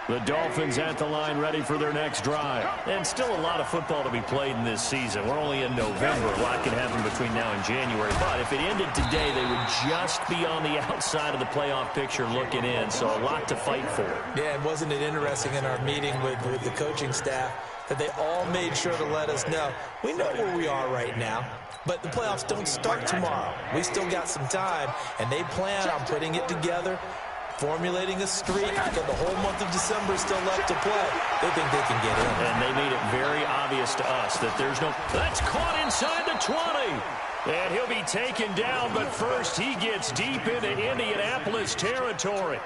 The Dolphins at the line ready for their next drive. And still a lot of football to be played in this season. We're only in November. A lot can happen between now and January. But if it ended today, they would just be on the outside of the playoff picture looking in. So a lot to fight for. Yeah, and wasn't it interesting in our meeting with the coaching staff that they all made sure to let us know, we know where we are right now, but the playoffs don't start tomorrow. We still got some time, and they plan on putting it together, formulating a streak, and the whole month of December is still left to play. They think they can get in. And they made it very obvious to us that there's no... That's caught inside the 20. And he'll be taken down, but first he gets deep into Indianapolis territory.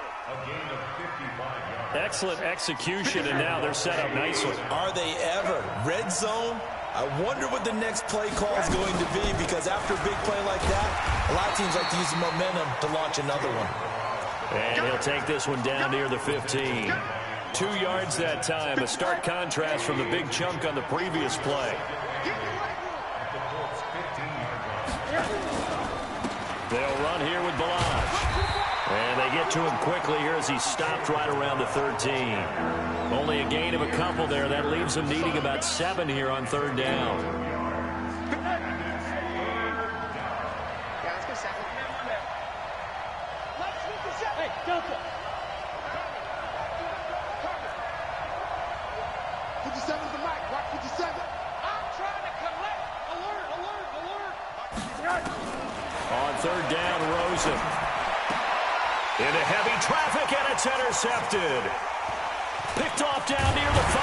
Excellent execution, and now they're set up nicely. Are they ever? Red zone? I wonder what the next play call is going to be, because after a big play like that, a lot of teams like to use the momentum to launch another one. And he'll take this one down near the 15. 2 yards that time, a stark contrast from the big chunk on the previous play. They'll run here with Balaj. And they get to him quickly here as he stopped right around the 13. Only a gain of a couple there. That leaves him needing about 7 here on 3rd down. On 3rd down, Rosen. Into heavy traffic, and it's intercepted. Picked off down near the 5.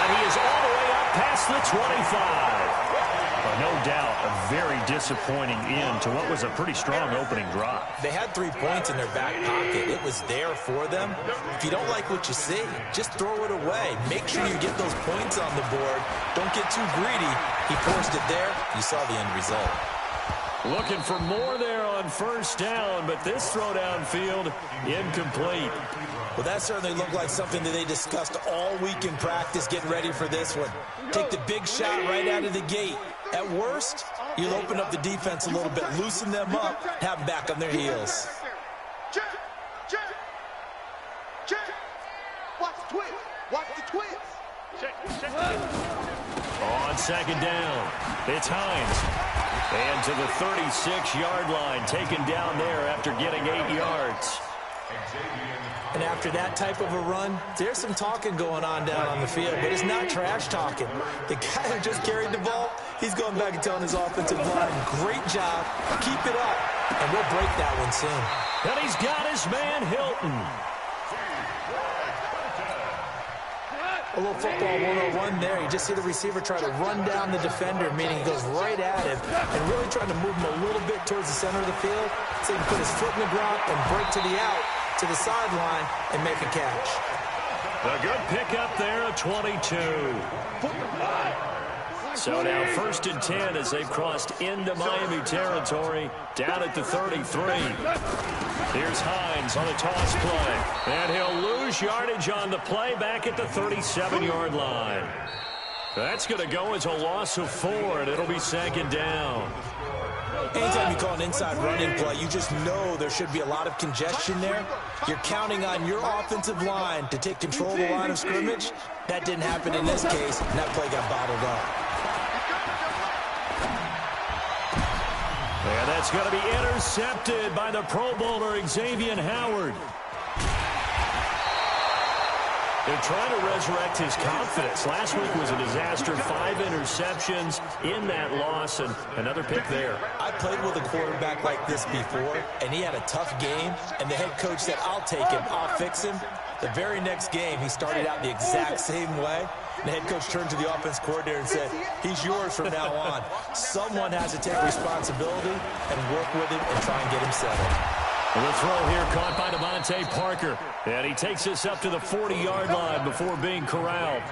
And he is all the way up past the 25. No doubt a very disappointing end to what was a pretty strong opening drive. They had 3 points in their back pocket. It was there for them. If you don't like what you see, just throw it away. Make sure you get those points on the board. Don't get too greedy. He forced it there. You saw the end result. Looking for more there on 1st down, but this throw downfield incomplete. Well, that certainly looked like something that they discussed all week in practice, getting ready for this one. Take the big shot right out of the gate. At worst, you'll open up the defense a little bit, loosen them up, have them back on their heels. Watch the twist. Watch the twist. On 2nd down, it's Hines. And to the 36-yard line, taken down there after getting 8 yards. And after that type of a run, there's some talking going on down on the field, but it's not trash talking. The guy who just carried the ball, he's going back and telling his offensive line, great job, keep it up, and we'll break that one soon. And he's got his man, Hilton. A little football 101 there. You just see the receiver try to run down the defender, meaning he goes right at him and really trying to move him a little bit towards the center of the field so he can put his foot in the ground and break to the out, to the sideline, and make a catch. A good pickup there, a 22. So now 1st and 10 as they've crossed into Miami territory, down at the 33. Here's Hines on a toss play, and he'll lose yardage on the play back at the 37-yard line. That's going to go as a loss of 4, and it'll be 2nd down. Anytime you call an inside running play, you just know there should be a lot of congestion there. You're counting on your offensive line to take control of the line of scrimmage. That didn't happen in this case, and that play got bottled up. And that's going to be intercepted by the Pro Bowler, Xavier Howard. They're trying to resurrect his confidence. Last week was a disaster. 5 interceptions in that loss, and another pick there. I played with a quarterback like this before, and he had a tough game, and the head coach said, I'll take him, I'll fix him. The very next game, he started out the exact same way. The head coach turned to the offense coordinator and said, he's yours from now on. Someone has to take responsibility and work with him and try and get him settled. The throw here caught by Devontae Parker. And he takes us up to the 40-yard line before being corralled.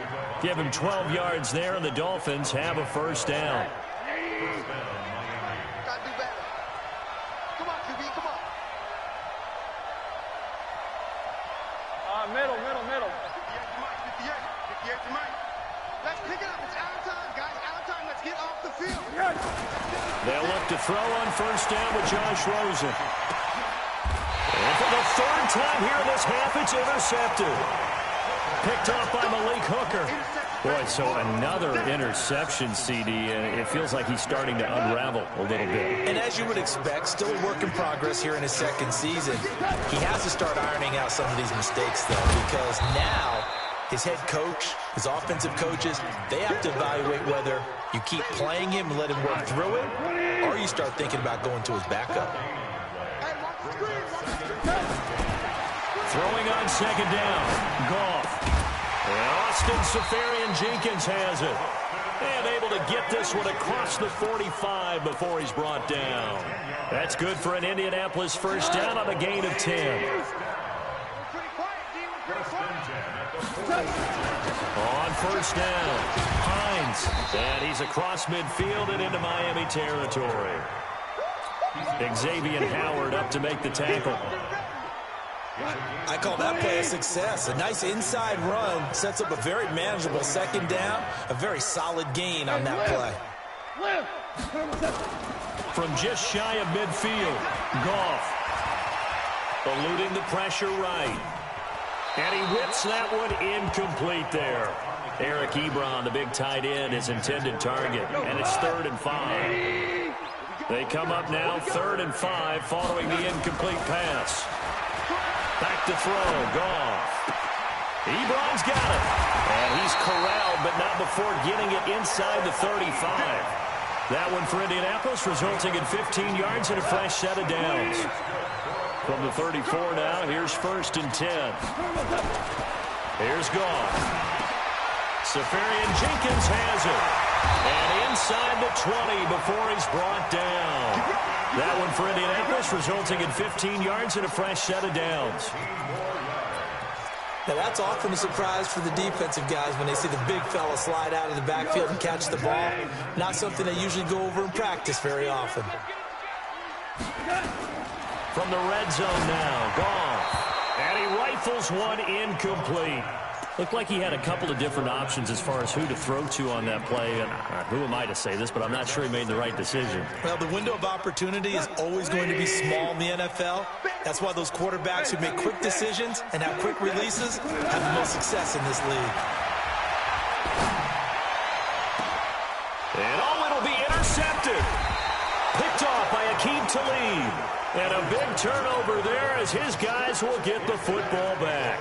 Give him 12 yards there, and the Dolphins have a 1st down. Gotta do better. Come on, QB, come on. Middle. 58 to Mike. Let's pick it up. It's out of time, guys. Out of time. Let's get off the field. They'll look to throw on 1st down with Josh Rosen. And for the 3rd time here in this half, it's intercepted. Picked off by Malik Hooker. Boy, so another interception, CD, and it feels like he's starting to unravel a little bit. And as you would expect, still a work in progress here in his second season. He has to start ironing out some of these mistakes, though, because now his head coach, his offensive coaches, they have to evaluate whether you keep playing him and let him work through it, or you start thinking about going to his backup. Throwing on second down. Goff. And Austin Seferian-Jenkins has it. And able to get this one across the 45 before he's brought down. That's good for an Indianapolis first down on a gain of 10. On first down, Hines. And he's across midfield and into Miami territory. Xavier Howard up to make the tackle. I call that play a success. A nice inside run sets up a very manageable second down. A very solid gain on that play. From just shy of midfield, Goff eluding the pressure right. And he whips that one incomplete there. Eric Ebron, the big tight end, his intended target. And it's 3rd and 5. They come up now 3rd and 5 following the incomplete pass. Back to throw, Goff. Ebron's got it. And he's corralled, but not before getting it inside the 35. That one for Indianapolis, resulting in 15 yards and a fresh set of downs. From the 34 now, here's 1st and 10. Here's Goff. Seferian-Jenkins has it. And inside the 20 before he's brought down. That one for Indianapolis, resulting in 15 yards and a fresh set of downs. Now, that's often a surprise for the defensive guys when they see the big fella slide out of the backfield and catch the ball. Not something they usually go over in practice very often. From the red zone now, Goff. And he rifles one incomplete. Looked like he had a couple of different options as far as who to throw to on that play. And who am I to say this, but I'm not sure he made the right decision. Well, the window of opportunity is always going to be small in the NFL. That's why those quarterbacks who make quick decisions and have quick releases have the most success in this league. And it'll be intercepted. Picked off by Aqib Talib. And a big turnover there as his guys will get the football back.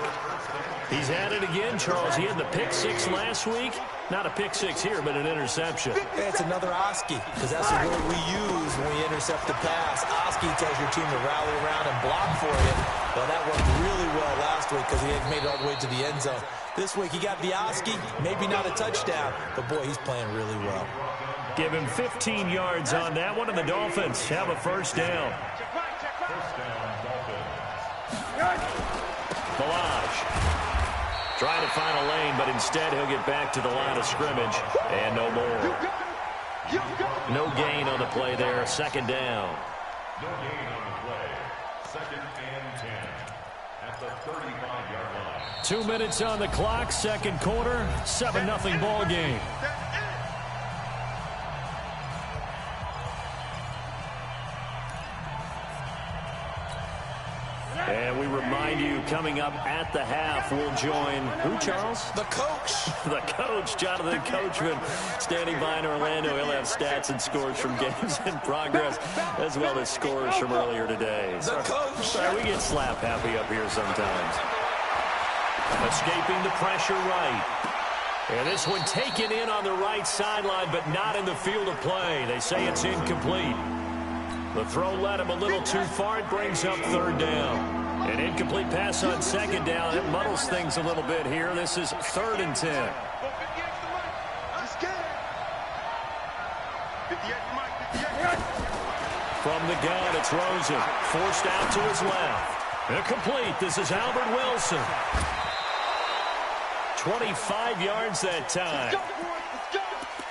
He's at it again, Charles. He had the pick 6 last week. Not a pick 6 here, but an interception. Hey, it's another Oski, because that's the word we use when we intercept the pass. Oski tells your team to rally around and block for you. Well, that worked really well last week because he had made it all the way to the end zone. This week, he got the Oski, maybe not a touchdown, but, boy, he's playing really well. Give him 15 yards on that one, and the Dolphins have a first down. Balaj. Trying to find a lane, but instead he'll get back to the line of scrimmage. And no more. No gain on the play there. Second down. No gain on the play. 2nd and 10 at the 35-yard line. 2 minutes on the clock. Second quarter. 7-0 ball game. And we remind you, coming up at the half, we'll join who, Charles? The coach. The coach, Jonathan Coachman, standing by in Orlando. He'll have stats and scores from games in progress, as well as scores from earlier today. The coach. Sorry, we get slap happy up here sometimes. Escaping the pressure right. And this one taken in on the right sideline, but not in the field of play. They say it's incomplete. The throw led him a little too far. It brings up 3rd down. An incomplete pass on 2nd down. It muddles things a little bit here. This is 3rd and 10. From the gun, it's Rosen. Forced out to his left. Incomplete. This is Albert Wilson. 25 yards that time.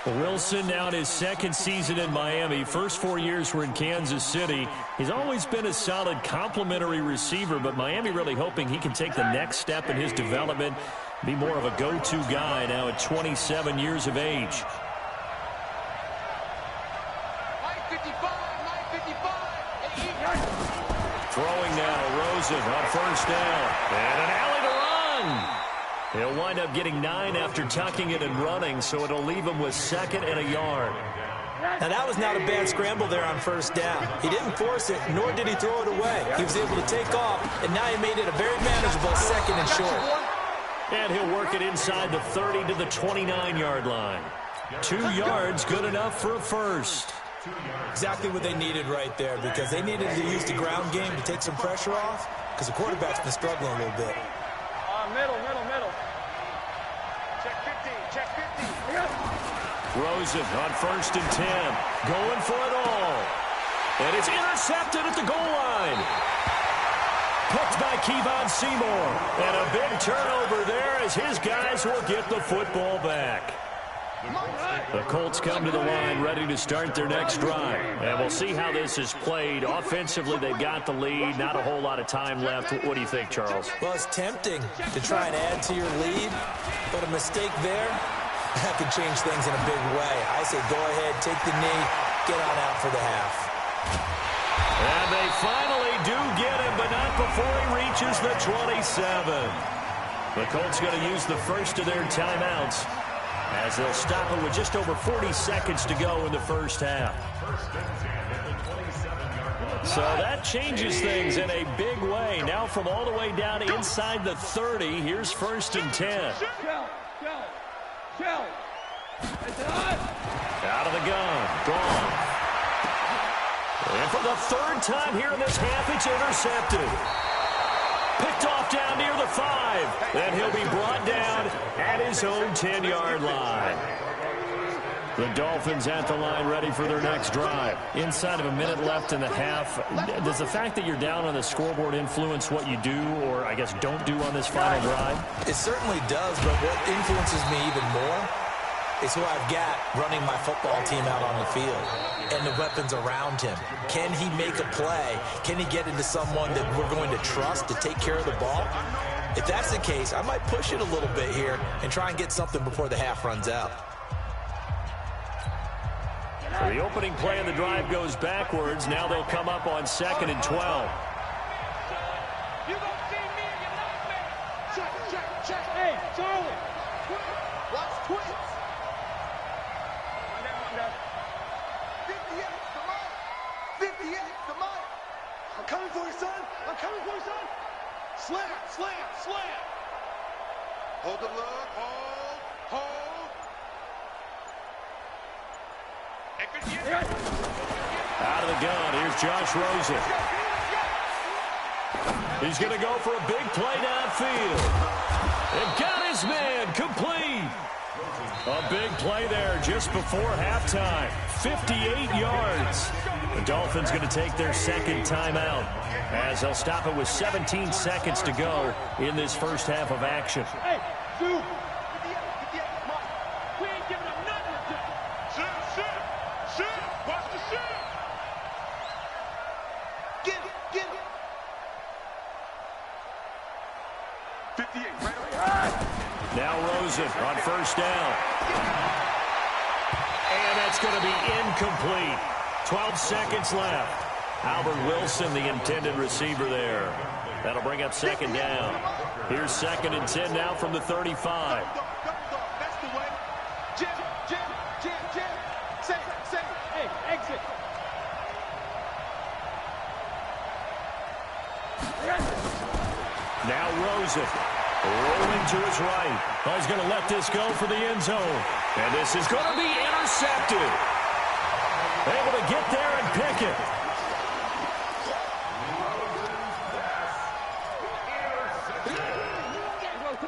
Wilson now in his 2nd season in Miami. First 4 years were in Kansas City. He's always been a solid complementary receiver, but Miami really hoping he can take the next step in his development, be more of a go-to guy now at 27 years of age. Throwing now, Rosen on first down. And an alley to run. He'll wind up getting 9 after tucking it and running, so it'll leave him with 2nd and a yard. Now, that was not a bad scramble there on 1st down. He didn't force it, nor did he throw it away. He was able to take off, and now he made it a very manageable 2nd and short. And he'll work it inside the 30 to the 29-yard line. 2 yards, good enough for a first. Exactly what they needed right there, because they needed to use the ground game to take some pressure off, because the quarterback's been struggling a little bit. Middle. Check 15, check 15. Rosen on 1st and 10. Going for it all. And it's intercepted at the goal line. Picked by Kevon Seymour. And a big turnover there as his guys will get the football back. The Colts come to the line ready to start their next drive. And we'll see how this is played. Offensively, they've got the lead. Not a whole lot of time left. What do you think, Charles? Well, it's tempting to try and add to your lead, but a mistake there, that could change things in a big way. I say go ahead, take the knee, get on out for the half. And they finally do get him, but not before he reaches the 27. The Colts going to use the first of their timeouts, as they'll stop it with just over 40 seconds to go in the first half. So that changes things in a big way. Now from all the way down inside the 30, here's 1st and 10. Out of the gun. Gone. And for the 3rd time here in this half, it's intercepted. Picked off down near the 5. And he'll be brought down at his own 10-yard line. The Dolphins at the line ready for their next drive. Inside of a minute left in the half, does the fact that you're down on the scoreboard influence what you do, or I guess don't do on this final drive? It certainly does, but what influences me even more is who I've got running my football team out on the field and the weapons around him. Can he make a play? Can he get into someone that we're going to trust to take care of the ball? If that's the case, I might push it a little bit here and try and get something before the half runs out. So the opening play of the drive goes backwards. Now they'll come up on 2nd and 12. You gonna see me and you're not me. Check. Hey, Charlie. Watch twins. One down. 58, come on. 58, come on. I'm coming for you, son. Slam. Hold the look. Hold. Out of the gun, here's Josh Rosen. He's going to go for a big play downfield. And got his man complete. A big play there just before halftime. 58 yards. The Dolphins going to take their 2nd timeout, as they'll stop it with 17 seconds to go in this first half of action. Hey, dude. We ain't giving them nothing to do. Shoot. Watch the shoot. Get it. 58, right away. Now Rosen on 1st down. And that's going to be incomplete. 12 seconds left. Albert Wilson, the intended receiver there. That'll bring up 2nd down. Here's 2nd and 10 now from the 35. That's the way. Jam. Say. Hey, exit. Now Rosen rolling to his right. Oh, he's going to let this go for the end zone. And this is going to be intercepted. Able to get there and pick it.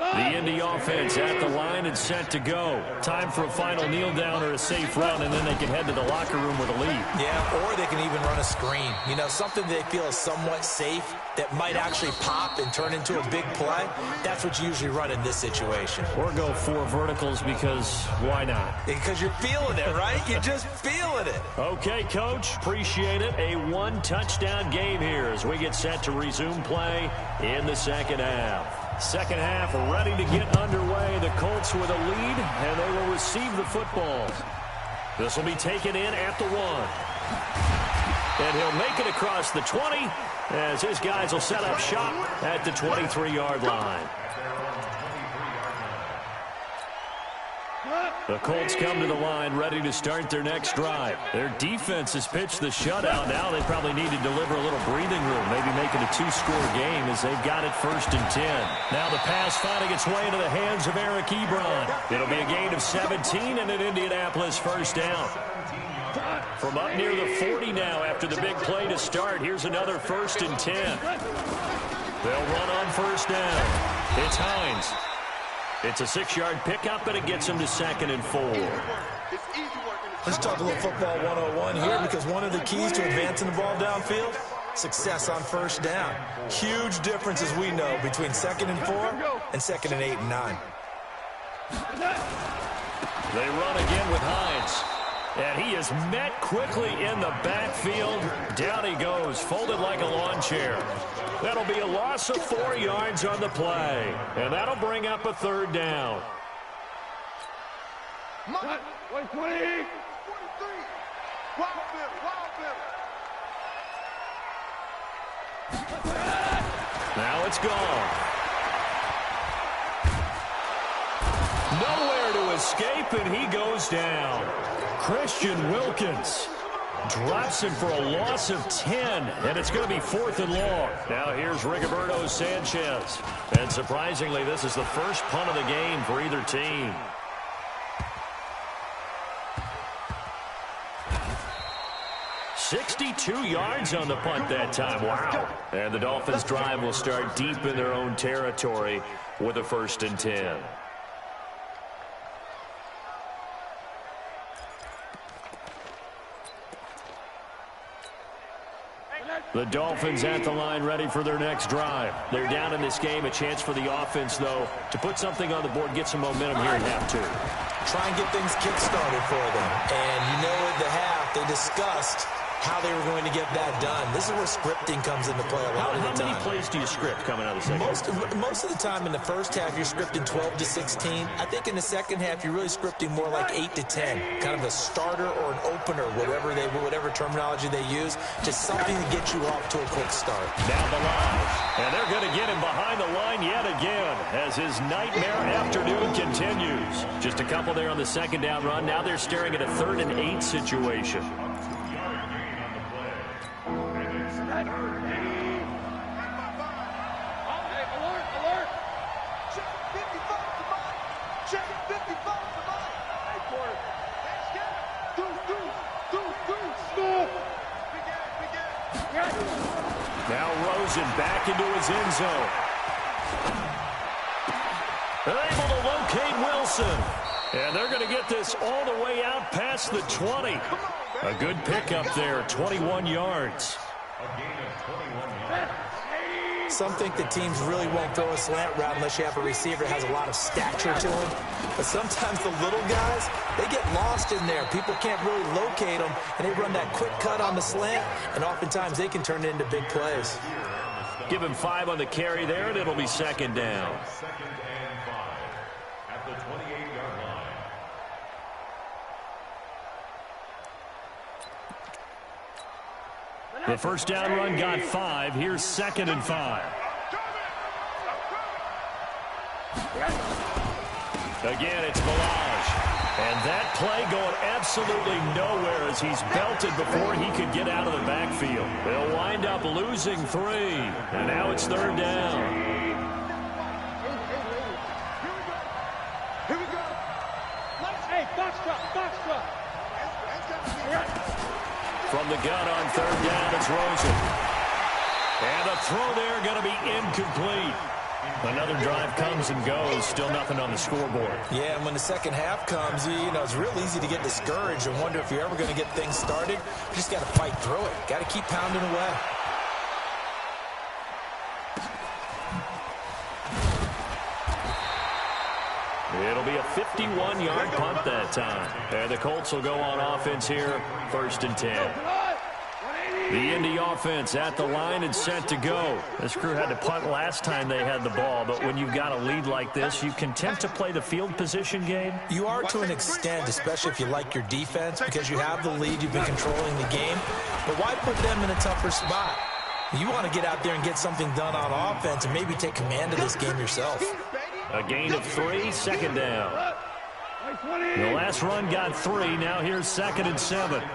The Indy offense at the line and set to go. Time for a final kneel down or a safe run, and then they can head to the locker room with a lead. Yeah, or they can even run a screen. You know, something they feel is somewhat safe that might actually pop and turn into a big play. That's what you usually run in this situation. Or go 4 verticals, because why not? Because you're feeling it, right? You're just feeling it. Okay, Coach. Appreciate it. A 1-touchdown game here as we get set to resume play in the second half. Second half ready to get underway. The Colts with a lead, and they will receive the football. This will be taken in at the 1. And he'll make it across the 20 as his guys will set up shop at the 23-yard line. The Colts come to the line ready to start their next drive. Their defense has pitched the shutout. Now they probably need to deliver a little breathing room, maybe make it a two-score game as they've got it 1st and 10. Now the pass finding its way into the hands of Eric Ebron. It'll be a gain of 17 and an Indianapolis first down. From up near the 40 now after the big play to start, here's another 1st and 10. They'll run on 1st down. It's Hines. It's a 6-yard pickup, and it gets him to 2nd and 4. Let's talk a little football 101 here, because one of the keys to advancing the ball downfield, success on 1st down. Huge difference, as we know, between 2nd and 4 and 2nd and 8 and 9. They run again with Hines. And he is met quickly in the backfield. Down he goes, folded like a lawn chair. That'll be a loss of 4 yards on the play. And that'll bring up a 3rd down. 120. 43. Wild Bill. Now it's gone. Nowhere to escape, and he goes down. Christian Wilkins drops him for a loss of 10, and it's going to be 4th and long. Now here's Rigoberto Sanchez. And surprisingly, this is the first punt of the game for either team. "62 yards on the punt that time. Wow. And the Dolphins' drive will start deep in their own territory with a 1st and 10. The Dolphins at the line ready for their next drive. They're down in this game. A chance for the offense, though, to put something on the board, get some momentum here in half 2. Try and get things kick-started for them. And you know at the half, they discussed how they were going to get that done. This is where scripting comes into play a lot of the time. How many plays do you script coming out of the second half? Most of the time in the first half, you're scripting 12 to 16. I think in the second half, you're really scripting more like 8 to 10. Kind of a starter or an opener, whatever terminology they use. Just something to get you off to a quick start. Down the line. And they're going to get him behind the line yet again as his nightmare afternoon continues. Just a couple there on the 2nd down run. Now they're staring at a 3rd and 8 situation. Now Rosen back into his end zone. They're able to locate Wilson. And they're going to get this all the way out past the 20. A good pickup there, 21 yards. Some think that teams really won't throw a slant route unless you have a receiver that has a lot of stature to him. But sometimes the little guys, they get lost in there. People can't really locate them, and they run that quick cut on the slant, and oftentimes they can turn it into big plays. Give him 5 on the carry there, and it'll be 2nd down. At the 28-yard line. The 1st down run got 5. Here's 2nd and 5. Again, it's Balaj. And that play going absolutely nowhere as he's belted before he could get out of the backfield. They'll wind up losing 3. And now it's 3rd down. Here we go. Hey, box drop. From the gun on 3rd down, it's Rosen. And the throw there going to be incomplete. Another drive comes and goes. Still nothing on the scoreboard. Yeah, and when the second half comes, you know, it's real easy to get discouraged and wonder if you're ever going to get things started. You just got to fight through it. Got to keep pounding away. It'll be a 51-yard punt that time. And the Colts will go on offense here, 1st and 10. The Indy offense at the line and set to go. This crew had to punt last time they had the ball, but when you've got a lead like this, you content to play the field position game? You are to an extent, especially if you like your defense, because you have the lead, you've been controlling the game. But why put them in a tougher spot? You want to get out there and get something done on offense and maybe take command of this game yourself. A gain of 3, 2nd down. The last run got 3. Now here's 2nd and 7. At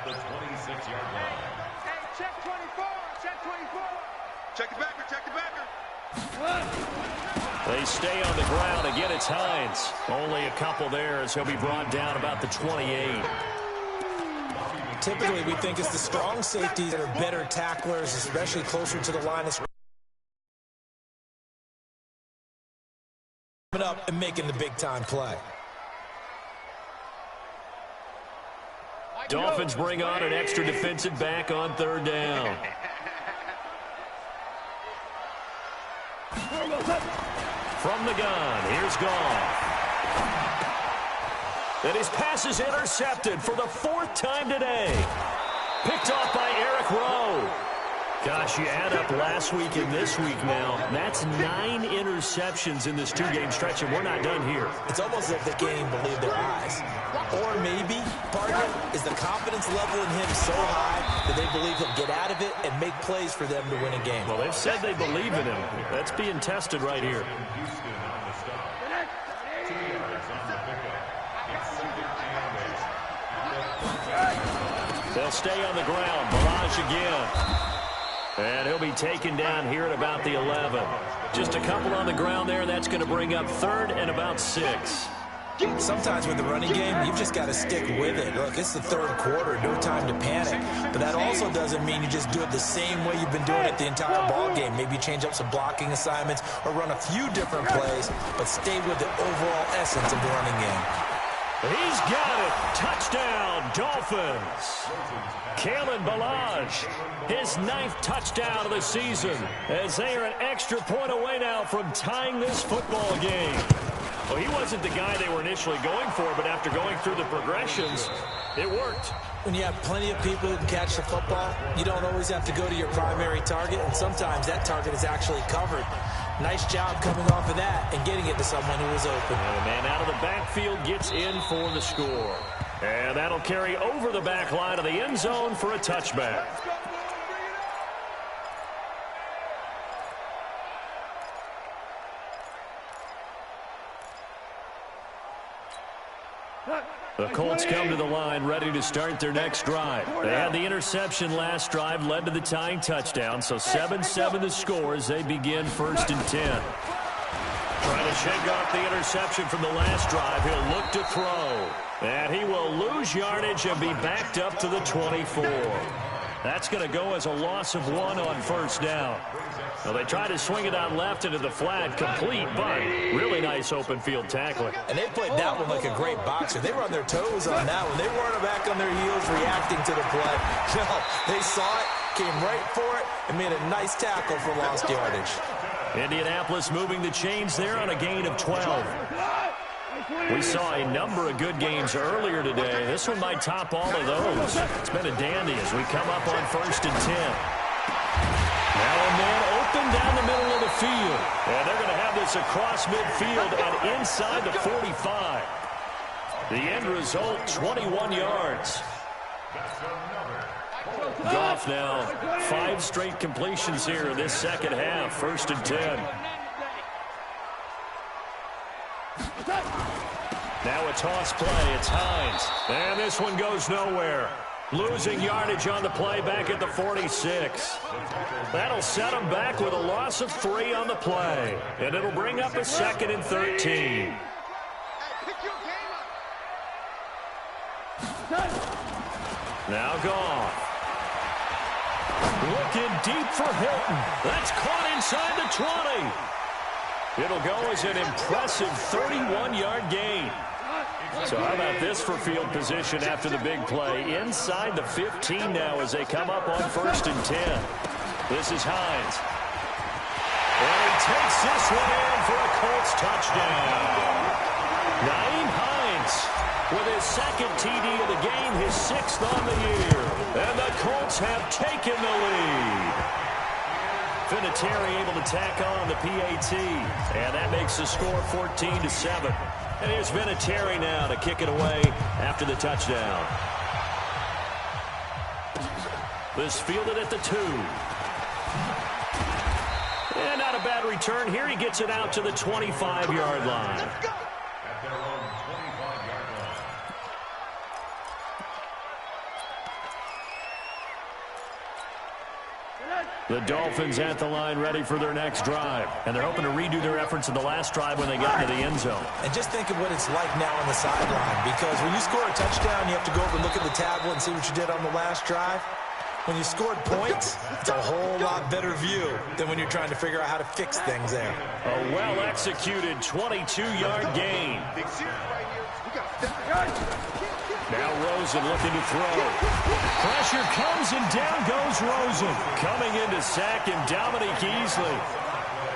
the 26-yard line. Hey, check 24. Check 24. Check the backer. Check the backer. They stay on the ground. Again, it's Hines. Only a couple there as he'll be brought down about the 28. Typically, we think it's the strong safeties that are better tacklers, especially closer to the line of scrimmage. Coming up and making the big-time play. Dolphins bring on an extra defensive back on 3rd down. From the gun, here's Goff. And his pass is intercepted for the 4th time today. Picked off by Eric Rowe. Gosh, you add up last week and this week now. That's 9 interceptions in this 2-game stretch, and we're not done here. It's almost as if the game believed their eyes. Or maybe, partner, is the confidence level in him so high that they believe he'll get out of it and make plays for them to win a game. Well, they've said they believe in him. That's being tested right here. Houston on the stop. 2 yards on the pickup. It's 2nd and 8. They'll stay on the ground. Barrage again. And he'll be taken down here at about the 11. Just a couple on the ground there. That's going to bring up 3rd and about 6. Sometimes with the running game, you've just got to stick with it. Look, it's the 3rd quarter, no time to panic. But that also doesn't mean you just do it the same way you've been doing it the entire ball game. Maybe change up some blocking assignments or run a few different plays, but stay with the overall essence of the running game. He's got it. Touchdown, Dolphins. Kalen Ballage, his 9th touchdown of the season, as they are an extra point away now from tying this football game. Well, he wasn't the guy they were initially going for, but after going through the progressions, it worked. When you have plenty of people who can catch the football, you don't always have to go to your primary target, and sometimes that target is actually covered. Nice job coming off of that and getting it to someone who was open. And the man out of the backfield gets in for the score. And that'll carry over the back line of the end zone for a touchback. The Colts come to the line ready to start their next drive. They had the interception last drive, led to the tying touchdown, so 7-7 the score as they begin 1st and 10. Trying to shake off the interception from the last drive. He'll look to throw. And he will lose yardage and be backed up to the 24. That's going to go as a loss of 1 on 1st down. Well, they try to swing it out left into the flat, complete, but really nice open field tackling. And they played that one like a great boxer. They were on their toes on that one. They weren't back on their heels reacting to the play. No, they saw it, came right for it, and made a nice tackle for lost yardage. Indianapolis moving the chains there on a gain of 12. We saw a number of good games earlier today. This one might top all of those. It's been a dandy as we come up on 1st and 10. Now a man open down the middle of the field. And they're going to have this across midfield and inside the 45. The end result, 21 yards. Goff now 5 straight completions here in this second half. 1st and 10. Now a toss play. It's Hines. And this one goes nowhere. Losing yardage on the play back at the 46. That'll set them back with a loss of 3 on the play. And it'll bring up a 2nd and 13. Now Goff. Looking deep for Hilton. That's caught inside the 20. It'll go as an impressive 31-yard gain. So how about this for field position after the big play? Inside the 15 now as they come up on 1st and 10. This is Hines. And he takes this one in for a Colts touchdown. Naeem Hines with his 2nd TD of the game, his 6th on the year. And the Colts have taken the lead. Vinatieri able to tack on the PAT. And that makes the score 14-7. And here's Vinatieri now to kick it away after the touchdown. This fielded at the 2. And not a bad return here. He gets it out to the 25-yard line. The Dolphins at the line ready for their next drive. And they're hoping to redo their efforts in the last drive when they got into the end zone. And just think of what it's like now on the sideline. Because when you score a touchdown, you have to go over and look at the tablet and see what you did on the last drive. When you scored points, it's a whole lot better view than when you're trying to figure out how to fix things there. A well-executed 22-yard gain. Now Rosen looking to throw. Pressure comes and down goes Rosen. Coming in to sack him, Dominique Easley.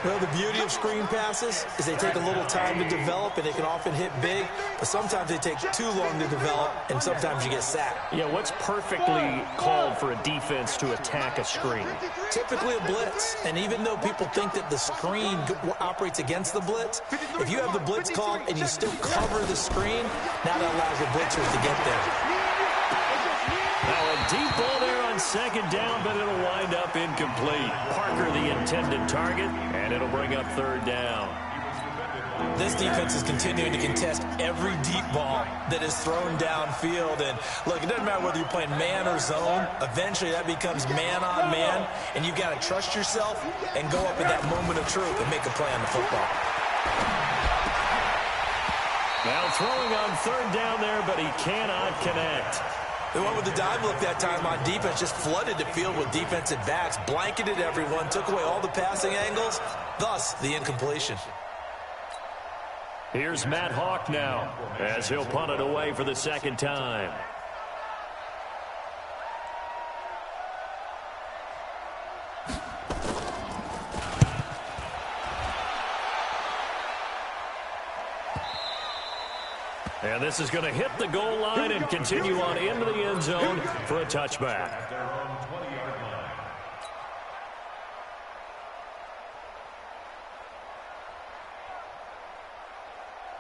Well, the beauty of screen passes is they take a little time to develop, and they can often hit big, but sometimes they take too long to develop, and sometimes you get sacked. Yeah, what's perfectly called for a defense to attack a screen? Typically a blitz, and even though people think that the screen operates against the blitz, if you have the blitz called and you still cover the screen, now that allows your blitzers to get there. Now a deep ball there on second down, but it'll wind up incomplete. Parker the intended target, and it'll bring up third down. This defense is continuing to contest every deep ball that is thrown downfield. And look, it doesn't matter whether you're playing man or zone. Eventually that becomes man on man, and you've got to trust yourself and go up at that moment of truth and make a play on the football. Now throwing on third down there, but he cannot connect. They went with the dive look that time on defense, just flooded the field with defensive backs, blanketed everyone, took away all the passing angles, thus the incompletion. Here's Matt Hawk now, as he'll punt it away for the second time. And this is going to hit the goal line and continue on into the end zone for a touchback.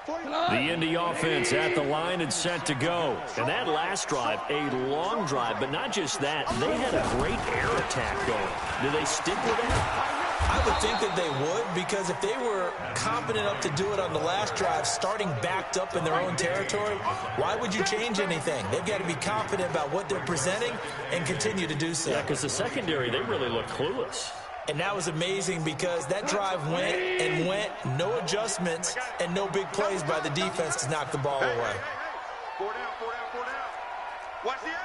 The Indy offense at the line and set to go. And that last drive, a long drive, but not just that. They had a great air attack going. Do they stick with that? I would think that they would, because if they were confident enough to do it on the last drive, starting backed up in their own territory, why would you change anything? They've got to be confident about what they're presenting and continue to do so. Yeah, because the secondary, they really look clueless. And that was amazing because that drive went and went, no adjustments, and no big plays by the defense to knock the ball away. 4 down, 4 down, 4 down. Watch the edge.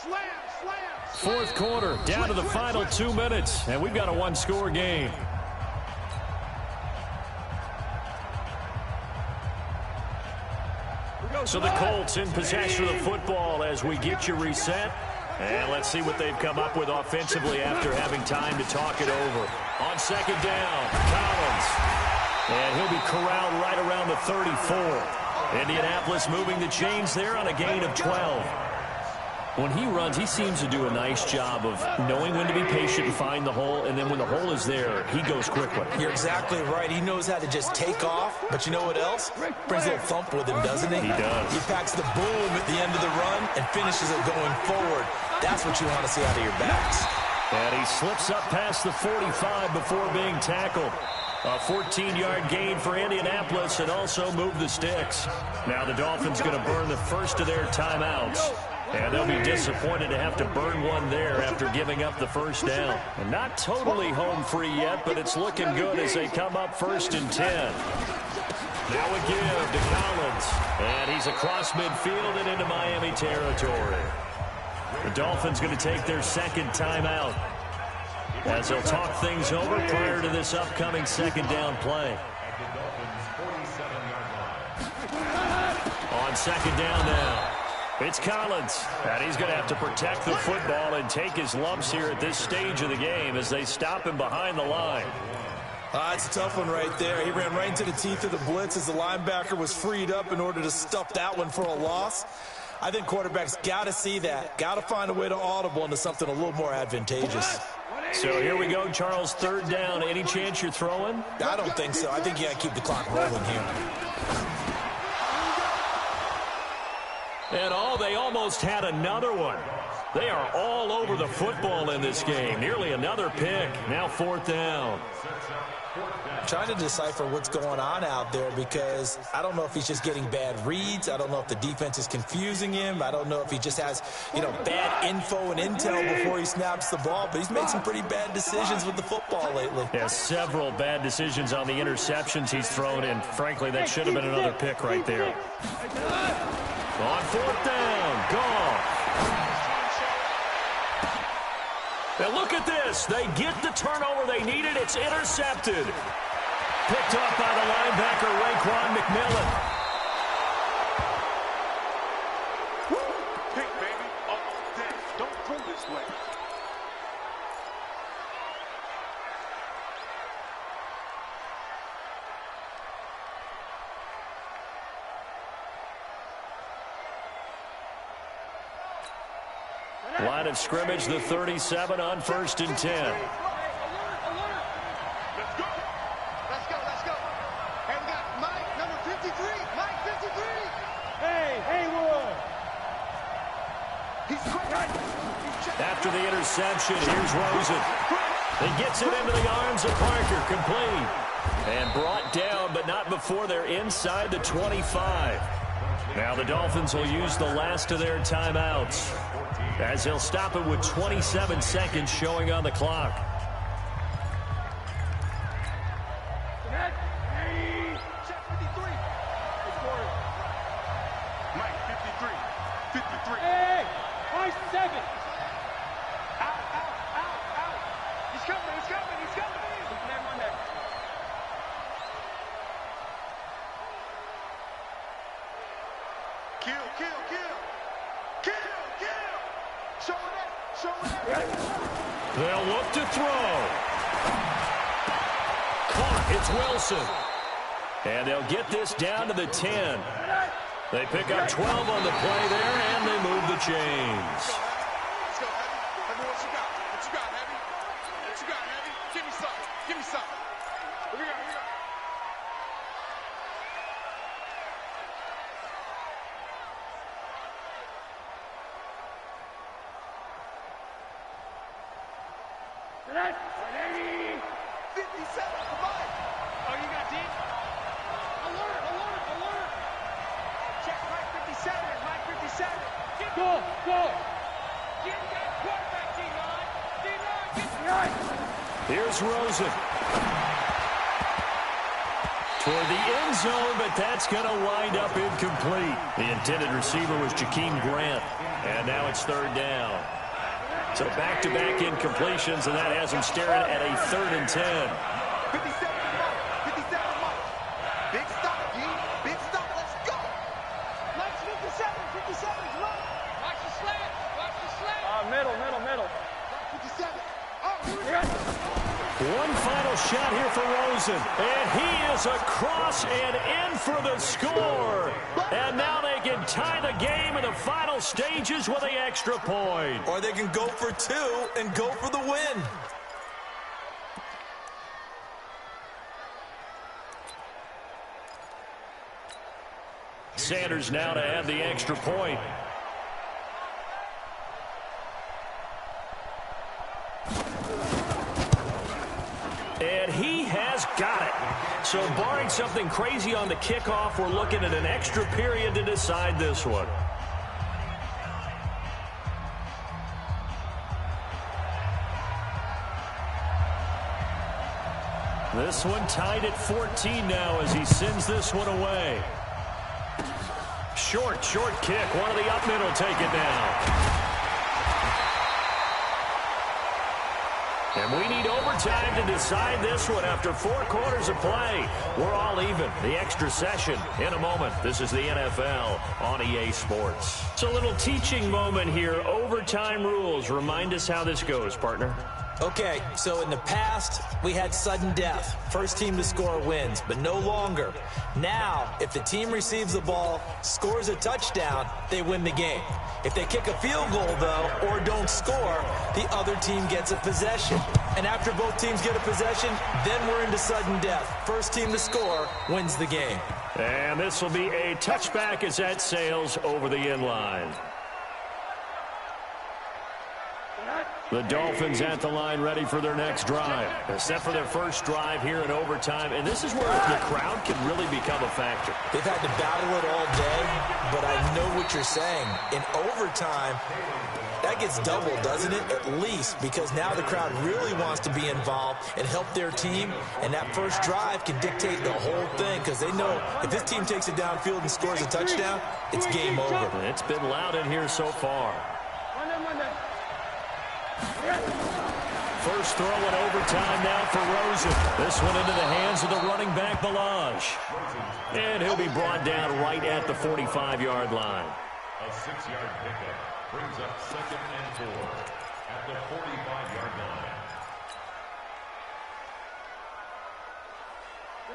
Slam, slam. Fourth quarter, down to the final 2 minutes, and we've got a one-score game. So the Colts in possession of the football as we get you reset. And let's see what they've come up with offensively after having time to talk it over. On second down, Collins. And he'll be corralled right around the 34. Indianapolis moving the chains there on a gain of 12. When he runs, he seems to do a nice job of knowing when to be patient and find the hole, and then when the hole is there, he goes quickly. You're exactly right. He knows how to just take off, but you know what else? Brings a little thump with him, doesn't he? He does. He packs the boom at the end of the run and finishes it going forward. That's what you want to see out of your backs. And he slips up past the 45 before being tackled. A 14-yard gain for Indianapolis and also move the sticks. Now the Dolphins going to burn the first of their timeouts. And they'll be disappointed to have to burn one there after giving up the first down. And not totally home free yet, but it's looking good as they come up 1st and 10. Now a give to Collins. And he's across midfield and into Miami territory. The Dolphins going to take their second timeout as they'll talk things over prior to this upcoming second down play. On second down now. It's Collins, and he's going to have to protect the football and take his lumps here at this stage of the game as they stop him behind the line. It's a tough one right there. He ran right into the teeth of the blitz as the linebacker was freed up in order to stuff that one for a loss. I think quarterbacks got to see that, got to find a way to audible into something a little more advantageous. So here we go, Charles, third down. Any chance you're throwing? I don't think so. I think you got to keep the clock rolling here. And they almost had another one. They are all over the football in this game. Nearly another pick. Now 4th down. Trying to decipher what's going on out there because I don't know if he's just getting bad reads. I don't know if the defense is confusing him. I don't know if he just has, bad info and intel before he snaps the ball. But he's made some pretty bad decisions with the football lately. Yeah, several bad decisions on the interceptions he's thrown, and frankly, that should have been another pick right there. On 4th down, Goff. Now look at this. They get the turnover they needed. It's intercepted. Picked up by the linebacker, Raekwon McMillan. Pick, baby. All day. Don't go this way. Line of scrimmage, the 37 on 1st and 10. Let's go. Let's go. Hey, we got Mike, number 53. Mike, 53. Hey, Haywood. He's quick. After the interception, here's Rosen. He gets it into the arms of Parker, complete. And brought down, but not before they're inside the 25. Now the Dolphins will use the last of their timeouts, as they'll stop it with 27 seconds showing on the clock. Check 53. Mike, 53. 53. Hey, my 7. Out. He's coming. Kill. Show it. They'll look to throw. Caught. It's Wilson. And they'll get this down to the 10. They pick up 12 on the play there, and they move the chains. Let's go, Heavy. Heavy, what you got? Heavy? What you got, Heavy? Give me some. Here we go. Ready? 57, come on. Oh, you got deep? Alert. Check Mike 57. Go. Get that quarterback, D-line. Get Right. Here's Rosen. Toward the end zone, but that's going to wind up incomplete. The intended receiver was Jakeem Grant, and now it's 3rd down. So back-to-back incompletions, and that has him staring at a 3rd and 10. 57, Mike. Big stop, D. Big stop. Let's go. Mike's 57, come on. Watch the slant. Middle. 57. Oh, Here we go. One final shot here for Rosen, and he is across and in for the score. And now they can tie the game in the final stages with the extra point. Or they can go for 2 and go for the win. Sanders now to add the extra point. And he has got it. So barring something crazy on the kickoff, we're looking at an extra period to decide this one. This one tied at 14 now as he sends this one away. Short kick. One of the up middle take it down. And we need overtime to decide this one after 4 quarters of play. We're all even. The extra session in a moment. This is the NFL on EA Sports. It's a little teaching moment here. Overtime rules. Remind us how this goes, partner. Okay, so in the past, we had sudden death. First team to score wins, but no longer. Now, if the team receives the ball, scores a touchdown, they win the game. If they kick a field goal, though, or don't score, the other team gets a possession. And after both teams get a possession, then we're into sudden death. First team to score wins the game. And this will be a touchback as that sails over the end line. The Dolphins at the line ready for their next drive. Set for their first drive here in overtime, and this is where the crowd can really become a factor. They've had to battle it all day, but I know what you're saying. In overtime, that gets doubled, doesn't it? At least, because now the crowd really wants to be involved and help their team, and that first drive can dictate the whole thing because they know if this team takes it downfield and scores a touchdown, it's game over. It's been loud in here so far. First throw in overtime now for Rosen. This one into the hands of the running back, Balaj. And he'll be brought down right at the 45-yard line. A 6-yard pickup brings up 2nd and 4 at the 45-yard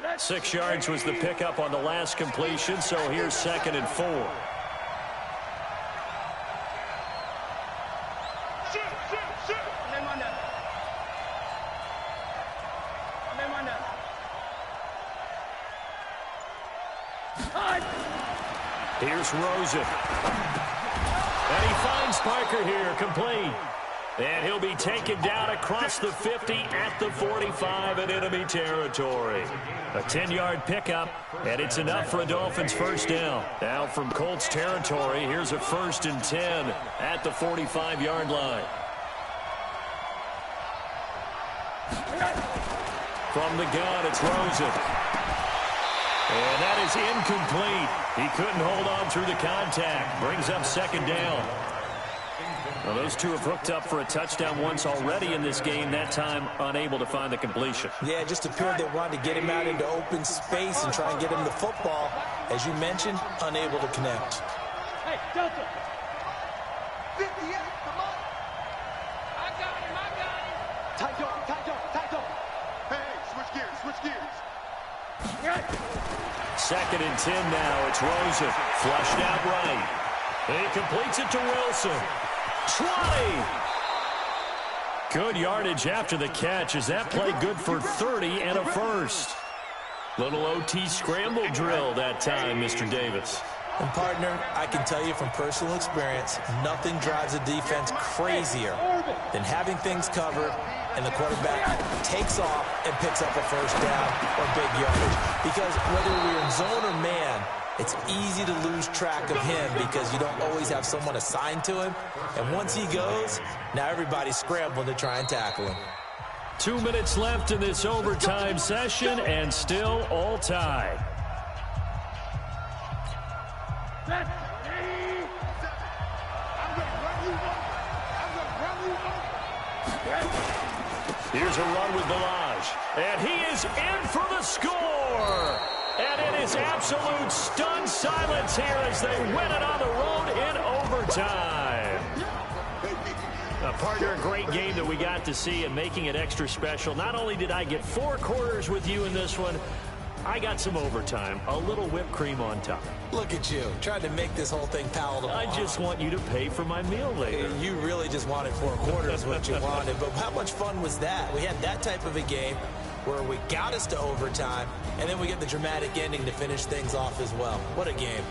line. 6 yards was the pickup on the last completion, so here's 2nd and 4. Here's Rosen. And he finds Parker here, complete. And he'll be taken down across the 50 at the 45 in enemy territory. A 10-yard pickup, and it's enough for a Dolphins first down. Now from Colts territory, here's a 1st and 10 at the 45-yard line. From the gun, it's Rosen. And that is incomplete. He couldn't hold on through the contact. Brings up 2nd down. Well, those two have hooked up for a touchdown once already in this game, that time unable to find the completion. Yeah, it just appeared they wanted to get him out into open space and try and get him the football. As you mentioned, unable to connect. Hey, Delta. 58, come on. I got him. Tight dog. Hey, switch gears. Right. 2nd and 10 now. It's Rosen. Flushed out right. He completes it to Wilson. 20. Good yardage after the catch. Is that play good for 30 and a first? Little OT scramble drill that time, Mr. Davis. And, partner, I can tell you from personal experience, nothing drives a defense crazier than having things covered and the quarterback takes off and picks up a first down or big yardage. Because whether we're in zone or man, it's easy to lose track of him because you don't always have someone assigned to him. And once he goes, now everybody's scrambling to try and tackle him. 2 minutes left in this overtime session and still all tied. Here's a run with Balaj. And he is in for the score. And it is absolute stunned silence here as they win it on the road in overtime. Partner, a great game that we got to see and making it extra special. Not only did I get 4 quarters with you in this one, I got some overtime, a little whipped cream on top. Look at you, trying to make this whole thing palatable. I just want you to pay for my meal later. You really just wanted 4 quarters what you wanted, but how much fun was that? We had that type of a game where we got us to overtime, and then we get the dramatic ending to finish things off as well. What a game.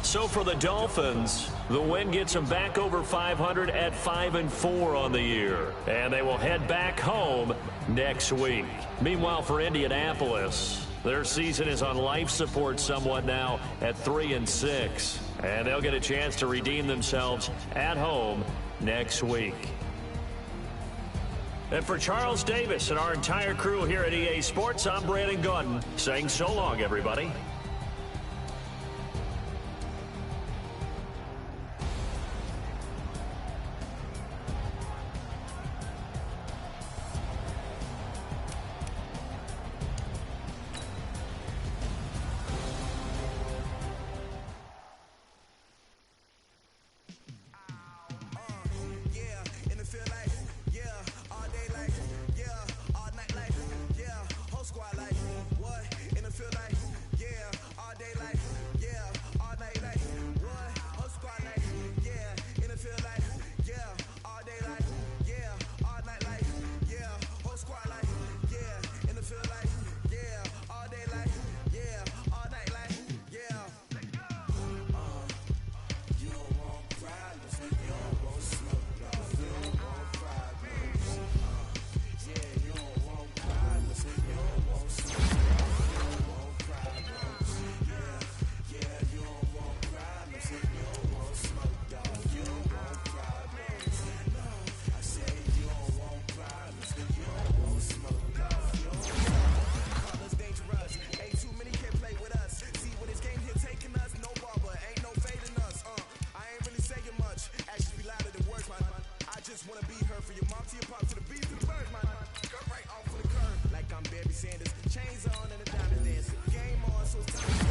So for the Dolphins, the win gets them back over 500 at 5-4 on the year. And they will head back home next week. Meanwhile, for Indianapolis, their season is on life support somewhat now at 3-6. And they'll get a chance to redeem themselves at home next week. And for Charles Davis and our entire crew here at EA Sports, I'm Brandon Gunn saying so long, everybody. Squad like, what? In the field like, yeah. wanna be her. For your mom to your pop to the beat to the bird, my cut right off of the curb. Like I'm Barry Sanders. Chains on and a diamond dance. Game on, so it's time to